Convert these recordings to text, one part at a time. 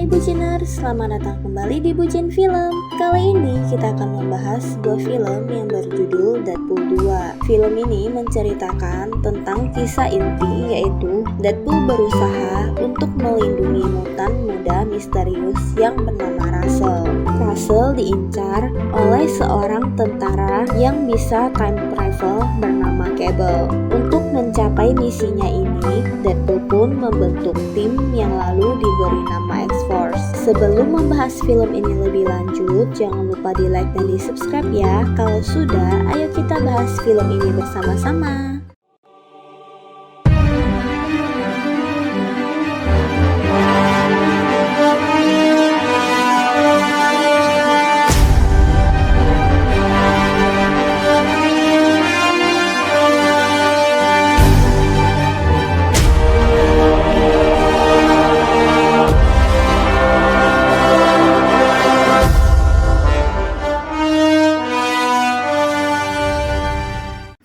Hai Buciners, selamat datang kembali di Bucin Film. Kali ini kita akan membahas sebuah film yang berjudul Deadpool 2. Film ini menceritakan tentang kisah inti, yaitu Deadpool berusaha untuk melindungi mutan muda misterius yang bernama Russell. Russell diincar oleh seorang tentara yang bisa time travel bernama Cable. Untuk mencapai misinya ini, Deadpool pun membentuk tim yang lalu diberi nama X-Force. Sebelum membahas film ini lebih lanjut, jangan lupa di like dan di subscribe ya. Kalau sudah, ayo kita bahas film ini bersama-sama.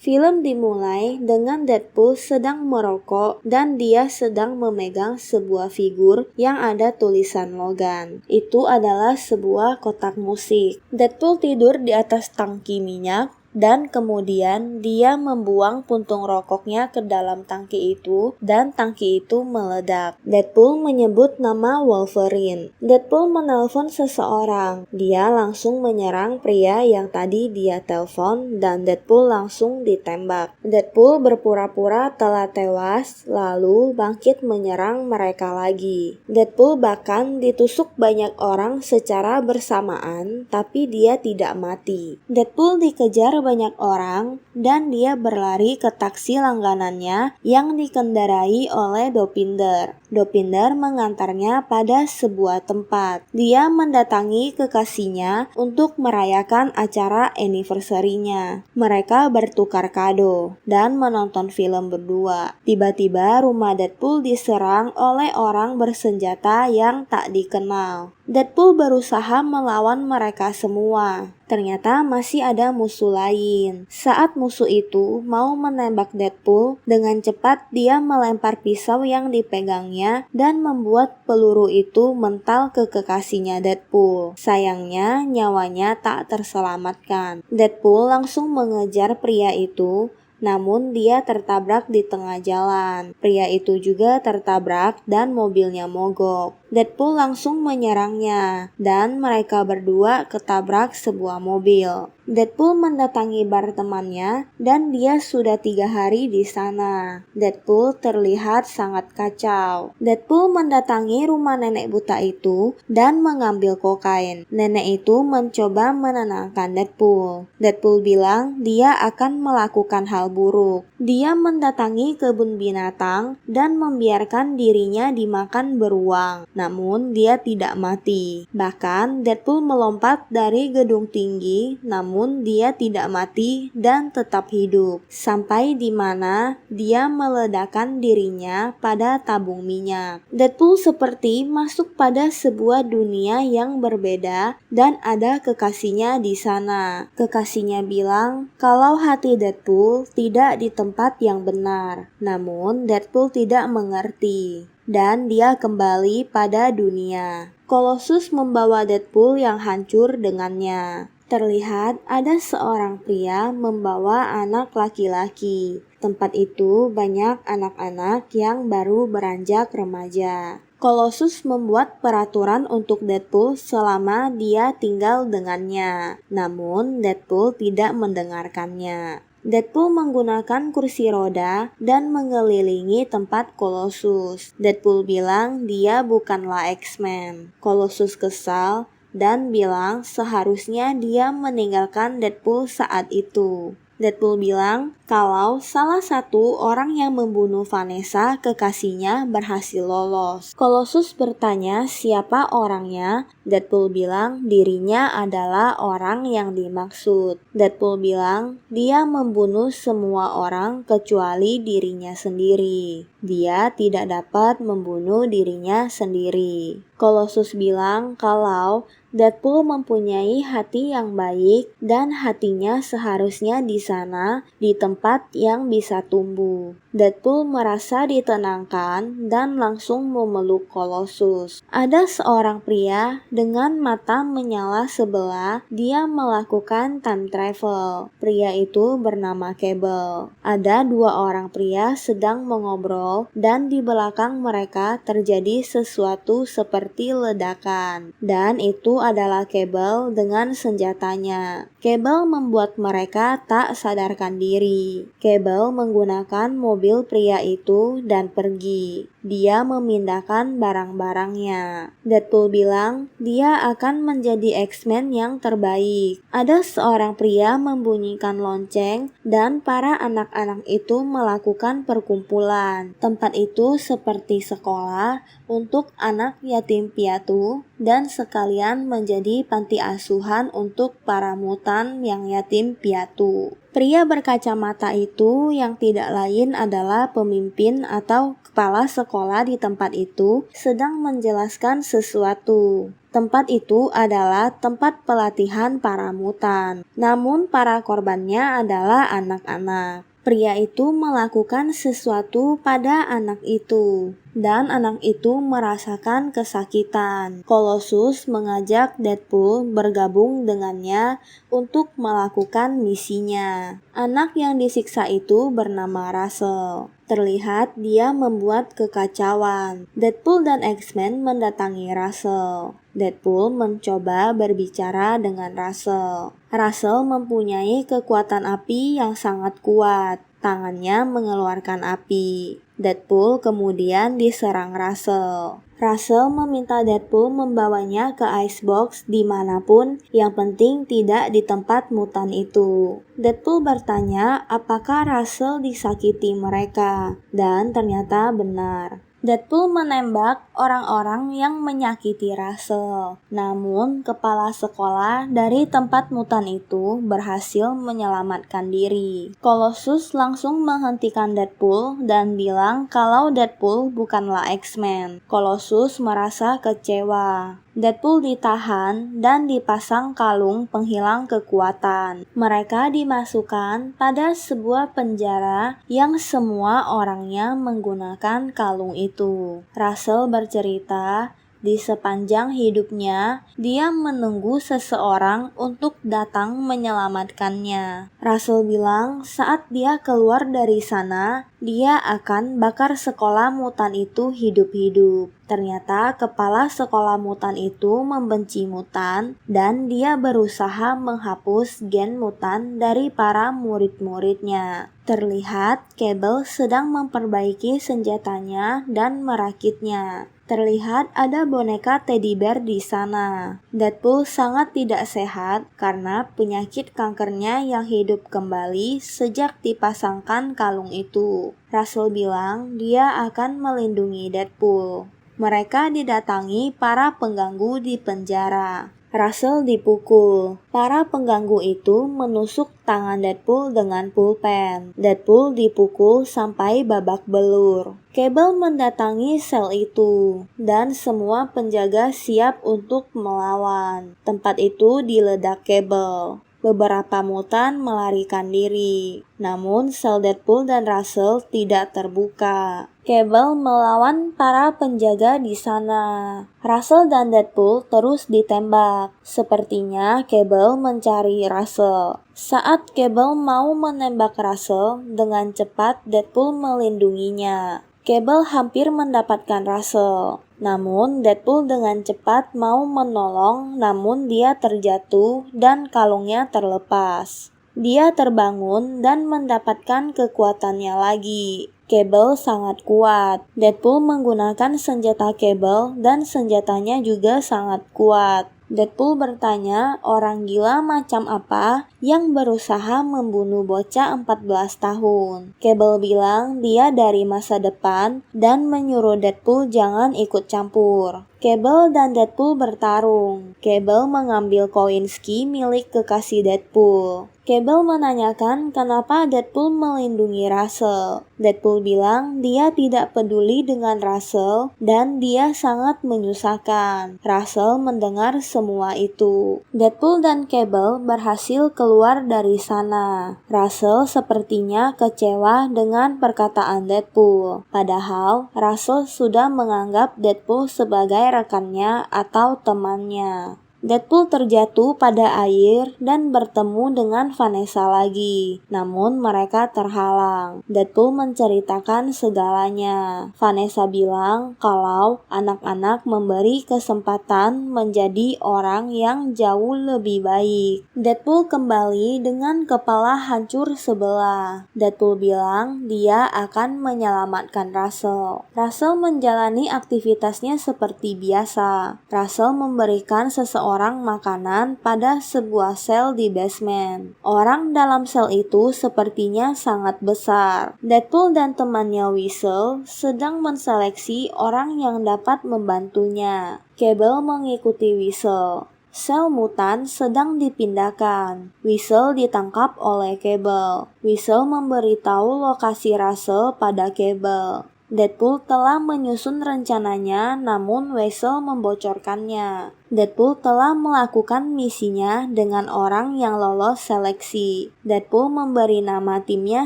Film dimulai dengan Deadpool sedang merokok dan dia sedang memegang sebuah figur yang ada tulisan Logan. Itu adalah sebuah kotak musik. Deadpool tidur di atas tangki minyak dan kemudian dia membuang puntung rokoknya ke dalam tangki itu dan tangki itu meledak. Deadpool menyebut nama Wolverine. Deadpool menelpon seseorang. Dia langsung menyerang pria yang tadi dia telepon dan Deadpool langsung ditembak. Deadpool berpura-pura telah tewas lalu bangkit menyerang mereka lagi. Deadpool bahkan ditusuk banyak orang secara bersamaan tapi dia tidak mati. Deadpool dikejar banyak orang dan dia berlari ke taksi langganannya yang dikendarai oleh Dopinder. Dopinder mengantarnya pada sebuah tempat. Dia mendatangi kekasihnya untuk merayakan acara anniversary-nya. Mereka bertukar kado dan menonton film berdua. Tiba-tiba rumah Deadpool diserang oleh orang bersenjata yang tak dikenal. Deadpool berusaha melawan mereka semua. Ternyata masih ada musuh lain. Saat musuh itu mau menembak Deadpool, dengan cepat dia melempar pisau yang dipegangnya dan membuat peluru itu mental ke kekasihnya Deadpool. Sayangnya nyawanya tak terselamatkan. Deadpool langsung mengejar pria itu, namun dia tertabrak di tengah jalan. Pria itu juga tertabrak dan mobilnya mogok. Deadpool langsung menyerangnya dan mereka berdua ketabrak sebuah mobil. Deadpool mendatangi bar temannya dan dia sudah 3 hari di sana. Deadpool terlihat sangat kacau. Deadpool mendatangi rumah nenek buta itu dan mengambil kokain. Nenek itu mencoba menenangkan Deadpool. Deadpool bilang dia akan melakukan hal buruk. Dia mendatangi kebun binatang dan membiarkan dirinya dimakan beruang. Namun dia tidak mati. Bahkan Deadpool melompat dari gedung tinggi, namun dia tidak mati dan tetap hidup. Sampai di mana dia meledakkan dirinya pada tabung minyak. Deadpool seperti masuk pada sebuah dunia yang berbeda dan ada kekasihnya di sana. Kekasihnya bilang kalau hati Deadpool tidak di tempat yang benar. Namun Deadpool tidak mengerti. Dan dia kembali pada dunia. Colossus membawa Deadpool yang hancur dengannya. Terlihat ada seorang pria membawa anak laki-laki. Tempat itu banyak anak-anak yang baru beranjak remaja. Colossus membuat peraturan untuk Deadpool selama dia tinggal dengannya. Namun Deadpool tidak mendengarkannya. Deadpool menggunakan kursi roda dan mengelilingi tempat Colossus. Deadpool bilang dia bukanlah X-Men. Colossus kesal dan bilang seharusnya dia meninggalkan Deadpool saat itu. Deadpool bilang kalau salah satu orang yang membunuh Vanessa, kekasihnya, berhasil lolos. Colossus bertanya siapa orangnya. Deadpool bilang dirinya adalah orang yang dimaksud. Deadpool bilang dia membunuh semua orang kecuali dirinya sendiri. Dia tidak dapat membunuh dirinya sendiri. Colossus bilang kalau Deadpool mempunyai hati yang baik dan hatinya seharusnya di sana, di tempat tempat yang bisa tumbuh. Deadpool merasa ditenangkan dan langsung memeluk Colossus. Ada seorang pria dengan mata menyala sebelah, dia melakukan time travel. Pria itu bernama Cable. Ada dua orang pria sedang mengobrol dan di belakang mereka terjadi sesuatu seperti ledakan. Dan itu adalah Cable dengan senjatanya. Cable membuat mereka tak sadarkan diri. Cable menggunakan mobil pria itu dan pergi. Dia memindahkan barang-barangnya. Deadpool bilang dia akan menjadi X-Men yang terbaik. Ada seorang pria membunyikan lonceng dan para anak-anak itu melakukan perkumpulan. Tempat itu seperti sekolah untuk anak yatim piatu dan sekalian menjadi panti asuhan untuk para mutan yang yatim piatu. Pria berkacamata itu yang tidak lain adalah pemimpin atau kepala sekolah di tempat itu sedang menjelaskan sesuatu. Tempat itu adalah tempat pelatihan para mutan, namun para korbannya adalah anak-anak. Pria itu melakukan sesuatu pada anak itu, dan anak itu merasakan kesakitan. Colossus mengajak Deadpool bergabung dengannya untuk melakukan misinya. Anak yang disiksa itu bernama Russell. Terlihat dia membuat kekacauan. Deadpool dan X-Men mendatangi Russell. Deadpool mencoba berbicara dengan Russell. Russell mempunyai kekuatan api yang sangat kuat. Tangannya mengeluarkan api. Deadpool kemudian diserang Russell. Russell meminta Deadpool membawanya ke icebox dimanapun, yang penting tidak di tempat mutan itu. Deadpool bertanya apakah Russell disakiti mereka, dan ternyata benar. Deadpool menembak orang-orang yang menyakiti Russell. Namun, kepala sekolah dari tempat mutan itu berhasil menyelamatkan diri. Colossus langsung menghentikan Deadpool dan bilang kalau Deadpool bukanlah X-Men. Colossus merasa kecewa. Deadpool ditahan dan dipasang kalung penghilang kekuatan. Mereka dimasukkan pada sebuah penjara yang semua orangnya menggunakan kalung itu. Russell bercerita, di sepanjang hidupnya, dia menunggu seseorang untuk datang menyelamatkannya. Russell bilang saat dia keluar dari sana, dia akan bakar sekolah mutan itu hidup-hidup. Ternyata kepala sekolah mutan itu membenci mutan dan dia berusaha menghapus gen mutan dari para murid-muridnya. Terlihat Cable sedang memperbaiki senjatanya dan merakitnya. Terlihat ada boneka teddy bear di sana. Deadpool sangat tidak sehat karena penyakit kankernya yang hidup kembali sejak dipasangkan kalung itu. Russell bilang dia akan melindungi Deadpool. Mereka didatangi para pengganggu di penjara. Russell dipukul. Para pengganggu itu menusuk tangan Deadpool dengan pulpen. Deadpool dipukul sampai babak belur. Cable mendatangi sel itu, dan semua penjaga siap untuk melawan. Tempat itu diledak Cable. Beberapa mutan melarikan diri, namun sel Deadpool dan Russell tidak terbuka. Cable melawan para penjaga di sana. Russell dan Deadpool terus ditembak. Sepertinya Cable mencari Russell. Saat Cable mau menembak Russell, dengan cepat Deadpool melindunginya. Cable hampir mendapatkan Russell. Namun Deadpool dengan cepat mau menolong, namun dia terjatuh dan kalungnya terlepas. Dia terbangun dan mendapatkan kekuatannya lagi. Cable sangat kuat. Deadpool menggunakan senjata Cable dan senjatanya juga sangat kuat. Deadpool bertanya orang gila macam apa yang berusaha membunuh bocah 14 tahun. Cable bilang dia dari masa depan dan menyuruh Deadpool jangan ikut campur. Cable dan Deadpool bertarung. Cable mengambil koin ski milik kekasih Deadpool. Cable menanyakan kenapa Deadpool melindungi Russell. Deadpool bilang dia tidak peduli dengan Russell dan dia sangat menyusahkan. Russell mendengar semua itu. Deadpool dan Cable berhasil keluar dari sana. Russell sepertinya kecewa dengan perkataan Deadpool. Padahal Russell sudah menganggap Deadpool sebagai rekannya atau temannya. Deadpool terjatuh pada air dan bertemu dengan Vanessa lagi, namun mereka terhalang. Deadpool menceritakan segalanya. Vanessa bilang kalau anak-anak memberi kesempatan menjadi orang yang jauh lebih baik. Deadpool kembali dengan kepala hancur sebelah. Deadpool bilang dia akan menyelamatkan Russell. Russell menjalani aktivitasnya seperti biasa. Russell memberikan seseorang makanan pada sebuah sel di basement. Orang dalam sel itu sepertinya sangat besar. Deadpool dan temannya Weasel sedang menseleksi orang yang dapat membantunya. Cable mengikuti Weasel. Sel mutan sedang dipindahkan. Weasel ditangkap oleh Cable. Weasel memberitahu lokasi Russell pada Cable. Deadpool telah menyusun rencananya, namun Weasel membocorkannya. Deadpool telah melakukan misinya dengan orang yang lolos seleksi. Deadpool memberi nama timnya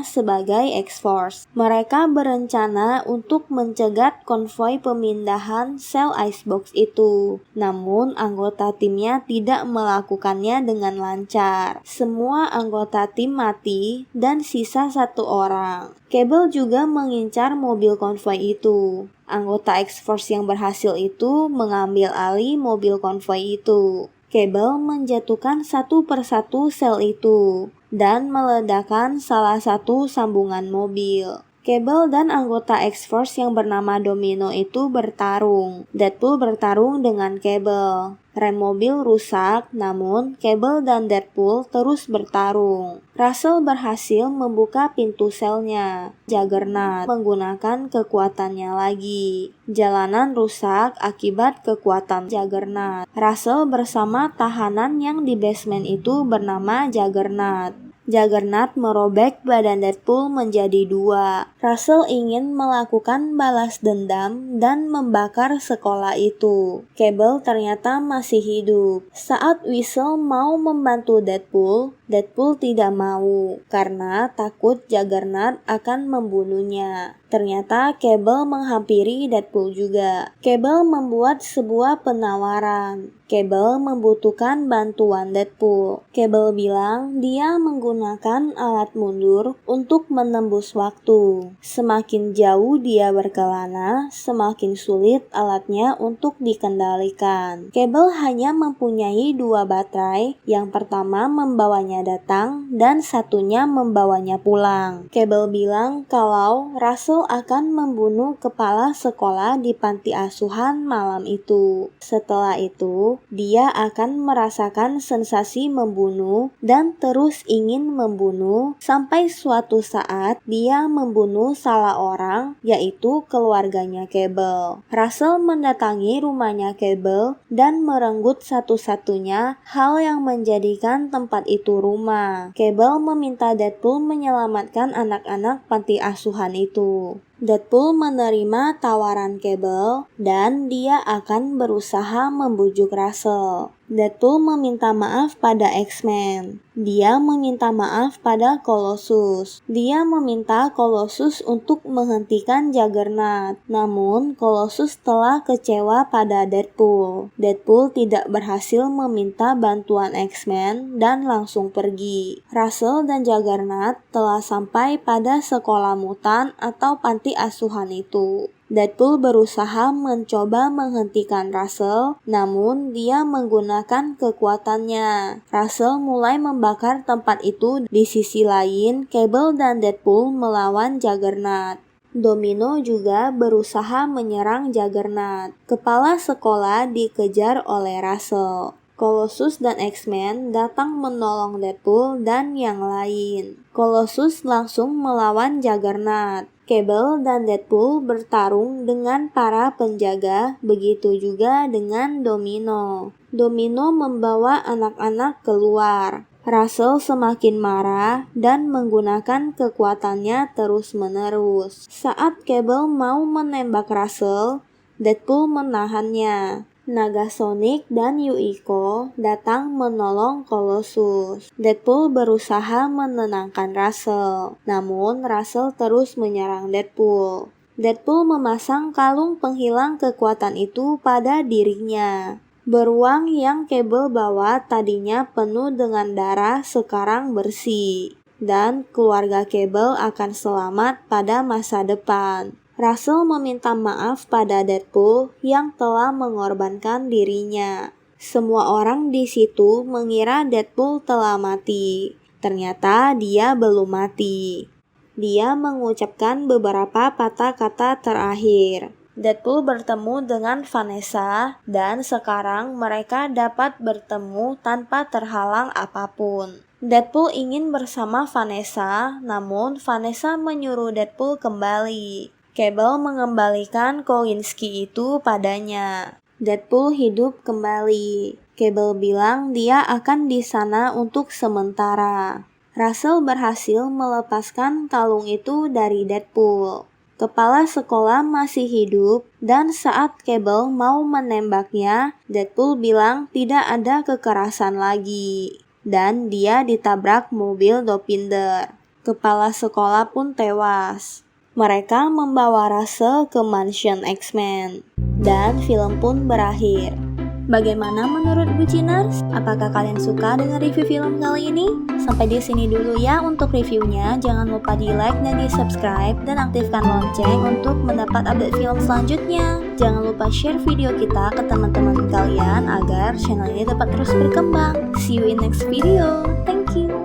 sebagai X-Force. Mereka berencana untuk mencegat konvoi pemindahan sel Icebox itu. Namun anggota timnya tidak melakukannya dengan lancar. Semua anggota tim mati dan sisa satu orang. Cable juga mengincar mobil konvoi itu. Anggota X-Force yang berhasil itu mengambil alih mobil konvoi itu. Cable menjatuhkan satu persatu sel itu dan meledakkan salah satu sambungan mobil. Cable dan anggota X-Force yang bernama Domino itu bertarung. Deadpool bertarung dengan Cable. Rem mobil rusak, namun Cable dan Deadpool terus bertarung. Russell berhasil membuka pintu selnya. Juggernaut menggunakan kekuatannya lagi. Jalanan rusak akibat kekuatan Juggernaut. Russell bersama tahanan yang di basement itu bernama Juggernaut. Juggernaut merobek badan Deadpool menjadi dua. Russell ingin melakukan balas dendam dan membakar sekolah itu. Cable ternyata masih hidup. Saat Weasel mau membantu Deadpool, Deadpool tidak mau karena takut Juggernaut akan membunuhnya. Ternyata Cable menghampiri Deadpool juga. Cable membuat sebuah penawaran. Cable membutuhkan bantuan Deadpool. Cable bilang dia menggunakan alat mundur untuk menembus waktu. Semakin jauh dia berkelana, semakin sulit alatnya untuk dikendalikan. Cable hanya mempunyai dua baterai, yang pertama membawanya datang dan satunya membawanya pulang. Cable bilang kalau Russell akan membunuh kepala sekolah di panti asuhan malam itu. Setelah itu, dia akan merasakan sensasi membunuh dan terus ingin membunuh sampai suatu saat dia membunuh salah orang, yaitu keluarganya Cable. Russell mendatangi rumahnya Cable dan merenggut satu-satunya hal yang menjadikan tempat itu rumah. Cable meminta Deadpool menyelamatkan anak-anak panti asuhan itu. Deadpool menerima tawaran Cable dan dia akan berusaha membujuk Russell. Deadpool meminta maaf pada X-Men. Dia meminta maaf pada Colossus. Dia meminta Colossus untuk menghentikan Juggernaut. Namun, Colossus telah kecewa pada Deadpool. Deadpool tidak berhasil meminta bantuan X-Men dan langsung pergi. Russell dan Juggernaut telah sampai pada sekolah mutan atau panti asuhan itu. Deadpool berusaha mencoba menghentikan Russell, namun dia menggunakan kekuatannya. Russell mulai membakar tempat itu. Di sisi lain, Cable dan Deadpool melawan Juggernaut. Domino juga berusaha menyerang Juggernaut. Kepala sekolah dikejar oleh Russell. Colossus dan X-Men datang menolong Deadpool dan yang lain. Colossus langsung melawan Juggernaut. Cable dan Deadpool bertarung dengan para penjaga, begitu juga dengan Domino. Domino membawa anak-anak keluar. Russell semakin marah dan menggunakan kekuatannya terus-menerus. Saat Cable mau menembak Russell, Deadpool menahannya. Naga Sonic dan Yuiko datang menolong Colossus. Deadpool berusaha menenangkan Russell, namun Russell terus menyerang Deadpool. Deadpool memasang kalung penghilang kekuatan itu pada dirinya. Beruang yang Cable bawa tadinya penuh dengan darah sekarang bersih, dan keluarga Cable akan selamat pada masa depan. Russell meminta maaf pada Deadpool yang telah mengorbankan dirinya. Semua orang di situ mengira Deadpool telah mati. Ternyata dia belum mati. Dia mengucapkan beberapa patah kata terakhir. Deadpool bertemu dengan Vanessa dan sekarang mereka dapat bertemu tanpa terhalang apapun. Deadpool ingin bersama Vanessa, namun Vanessa menyuruh Deadpool kembali. Cable mengembalikan Kowinski itu padanya. Deadpool hidup kembali. Cable bilang dia akan di sana untuk sementara. Russell berhasil melepaskan kalung itu dari Deadpool. Kepala sekolah masih hidup, dan saat Cable mau menembaknya, Deadpool bilang tidak ada kekerasan lagi. Dan dia ditabrak mobil Dopinder. Kepala sekolah pun tewas. Mereka membawa Russell ke mansion X-Men, dan film pun berakhir. Bagaimana menurut Buciners? Apakah kalian suka dengan review film kali ini? Sampai di sini dulu ya untuk reviewnya. Jangan lupa di like dan di subscribe dan aktifkan lonceng untuk mendapat update film selanjutnya. Jangan lupa share video kita ke teman-teman kalian agar channel ini dapat terus berkembang. See you in next video. Thank you.